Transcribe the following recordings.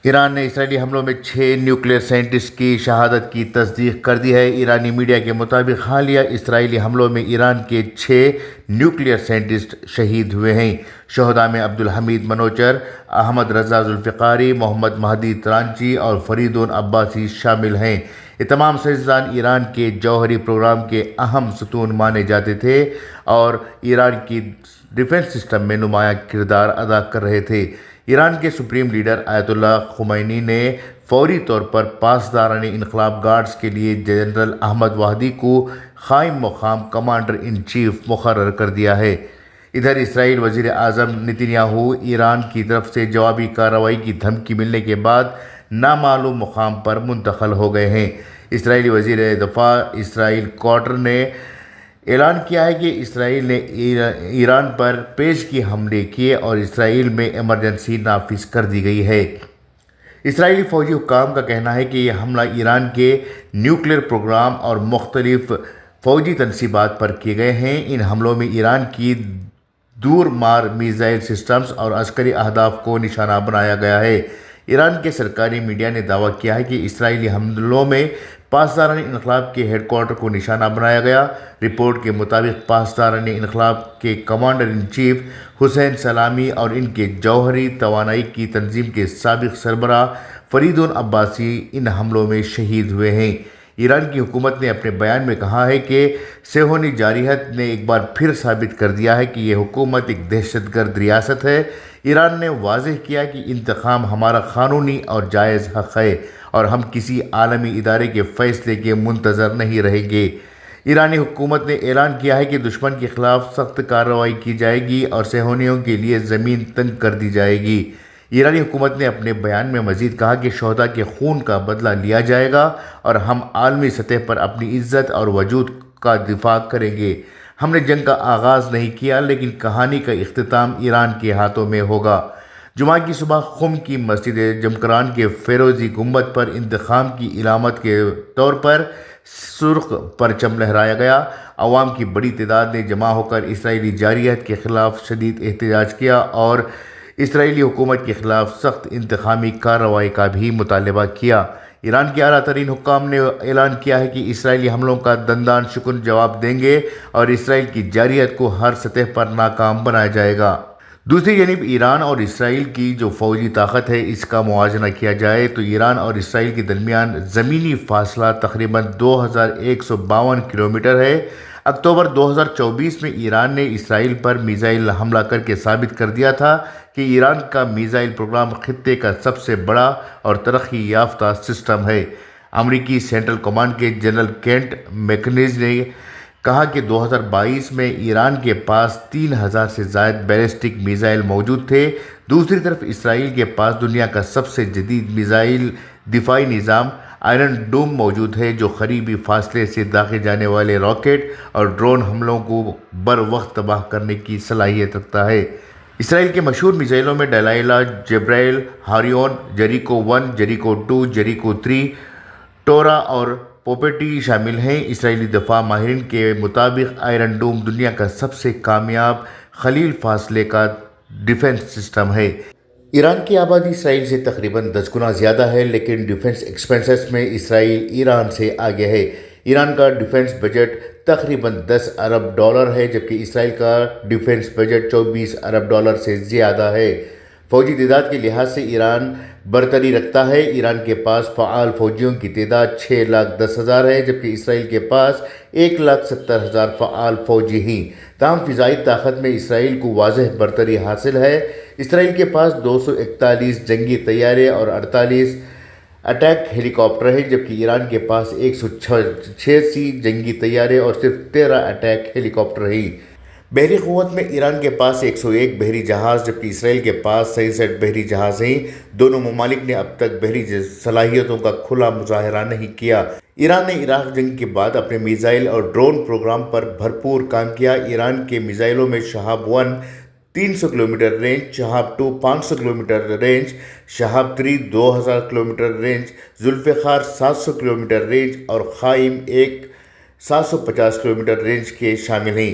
ایران نے اسرائیلی حملوں میں 6 نیوکلیئر سائنٹسٹ کی شہادت کی تصدیق کر دی ہے۔ ایرانی میڈیا کے مطابق حالیہ اسرائیلی حملوں میں ایران کے 6 نیوکلیئر سائنٹسٹ شہید ہوئے ہیں۔ شہداء میں عبدالحمید منوچر، احمد رضا ذوالفقاری، محمد مہدی ترانچی اور فریدون عباسی شامل ہیں۔ یہ تمام سائنسدان ایران کے جوہری پروگرام کے اہم ستون مانے جاتے تھے اور ایران کی ڈیفنس سسٹم میں نمایاں کردار ادا کر رہے تھے۔ ایران کے سپریم لیڈر آیت اللہ خمینی نے فوری طور پر پاسداران انقلاب گارڈز کے لیے جنرل احمد وحدی کو قائم مقام کمانڈر ان چیف مقرر کر دیا ہے۔ ادھر اسرائیل وزیر اعظم نتن یاہو ایران کی طرف سے جوابی کارروائی کی دھمکی ملنے کے بعد نامعلوم مقام پر منتقل ہو گئے ہیں۔ اسرائیلی وزیر دفاع اسرائیل کوٹر نے اعلان کیا ہے کہ اسرائیل نے ایران پر پیشگی حملے کیے اور اسرائیل میں ایمرجنسی نافذ کر دی گئی ہے۔ اسرائیلی فوجی حکام کا کہنا ہے کہ یہ حملہ ایران کے نیوکلیئر پروگرام اور مختلف فوجی تنصیبات پر کیے گئے ہیں۔ ان حملوں میں ایران کی دور مار میزائل سسٹمز اور عسکری اہداف کو نشانہ بنایا گیا ہے۔ ایران کے سرکاری میڈیا نے دعویٰ کیا ہے کہ اسرائیلی حملوں میں پاسداران انقلاب کے ہیڈ کوارٹر کو نشانہ بنایا گیا۔ رپورٹ کے مطابق پاسداران انقلاب کے کمانڈر ان چیف حسین سلامی اور ان کے جوہری توانائی کی تنظیم کے سابق سربراہ فریدون عباسی ان حملوں میں شہید ہوئے ہیں۔ ایران کی حکومت نے اپنے بیان میں کہا ہے کہ صہیونی جارحیت نے ایک بار پھر ثابت کر دیا ہے کہ یہ حکومت ایک دہشت گرد ریاست ہے۔ ایران نے واضح کیا کہ انتقام ہمارا قانونی اور جائز حق ہے اور ہم کسی عالمی ادارے کے فیصلے کے منتظر نہیں رہیں گے۔ ایرانی حکومت نے اعلان کیا ہے کہ دشمن کے خلاف سخت کارروائی کی جائے گی اور صہیونیوں کے لیے زمین تنگ کر دی جائے گی۔ ایرانی حکومت نے اپنے بیان میں مزید کہا کہ شہداء کے خون کا بدلہ لیا جائے گا اور ہم عالمی سطح پر اپنی عزت اور وجود کا دفاع کریں گے۔ ہم نے جنگ کا آغاز نہیں کیا لیکن کہانی کا اختتام ایران کے ہاتھوں میں ہوگا۔ جمعہ کی صبح قم کی مسجد جمکران کے فیروزی گنبد پر انتقام کی علامت کے طور پر سرخ پرچم لہرایا گیا۔ عوام کی بڑی تعداد نے جمع ہو کر اسرائیلی جارحیت کے خلاف شدید احتجاج کیا اور اسرائیلی حکومت کے خلاف سخت انتقامی کارروائی کا بھی مطالبہ کیا۔ ایران کے اعلیٰ ترین حکام نے اعلان کیا ہے کہ اسرائیلی حملوں کا دندان شکن جواب دیں گے اور اسرائیل کی جارحیت کو ہر سطح پر ناکام بنایا جائے گا۔ دوسری جانب ایران اور اسرائیل کی جو فوجی طاقت ہے اس کا موازنہ کیا جائے تو ایران اور اسرائیل کے درمیان زمینی فاصلہ تقریباً 2152 کلومیٹر ہے۔ اکتوبر 2024 میں ایران نے اسرائیل پر میزائل حملہ کر کے ثابت کر دیا تھا کہ ایران کا میزائل پروگرام خطے کا سب سے بڑا اور ترقی یافتہ سسٹم ہے۔ امریکی سینٹرل کمانڈ کے جنرل کینٹ میکنز نے کہا کہ 2022 میں ایران کے پاس 3000 سے زائد بیلسٹک میزائل موجود تھے۔ دوسری طرف اسرائیل کے پاس دنیا کا سب سے جدید میزائل دفاعی نظام آئرن ڈوم موجود ہے جو قریبی فاصلے سے داغے جانے والے راکٹ اور ڈرون حملوں کو بروقت تباہ کرنے کی صلاحیت رکھتا ہے۔ اسرائیل کے مشہور میزائلوں میں ڈیلائلا، جبرائیل، ہاریون، جیریکو 1، جیریکو 2، جیریکو 3، ٹورا اور پوپیٹی شامل ہیں۔ اسرائیلی دفاع ماہرین کے مطابق آئرن ڈوم دنیا کا سب سے کامیاب قلیل فاصلے کا ڈیفنس سسٹم ہے۔ ایران کی آبادی اسرائیل سے تقریباً 10 گنا زیادہ ہے لیکن ڈیفنس ایکسپنسز میں اسرائیل ایران سے آگے ہے۔ ایران کا ڈیفنس بجٹ تقریباً $10 ارب ہے جبکہ اسرائیل کا ڈیفنس بجٹ $24 ارب سے زیادہ ہے۔ فوجی تعداد کے لحاظ سے ایران برتری رکھتا ہے۔ ایران کے پاس فعال فوجیوں کی تعداد 6,10,000 ہے جبکہ اسرائیل کے پاس 1,70,000 فعال فوجی ہیں۔ تاہم فضائی طاقت میں اسرائیل کو واضح برتری حاصل ہے۔ اسرائیل کے پاس 241 جنگی طیارے اور 48 اٹیک ہیلی کاپٹر ہیں جبکہ ایران کے پاس 186 جنگی طیارے اور صرف 13 اٹیک ہیلی کاپٹر ہیں۔ بحری قوت میں ایران کے پاس 101 بحری جہاز جبکہ اسرائیل کے پاس 67 بحری جہاز ہیں۔ دونوں ممالک نے اب تک بحری صلاحیتوں کا کھلا مظاہرہ نہیں کیا۔ ایران نے عراق جنگ کے بعد اپنے میزائل اور ڈرون پروگرام پر بھرپور کام کیا۔ ایران کے میزائلوں میں Shahab 1 300 kilometre range, Shahab 2 500 kilometre range, Shahab 3 2000 kilometre range, Zulfiqar 700 kilometre range اور قائم 750 کلومیٹر رینج کے شامل ہیں۔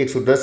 110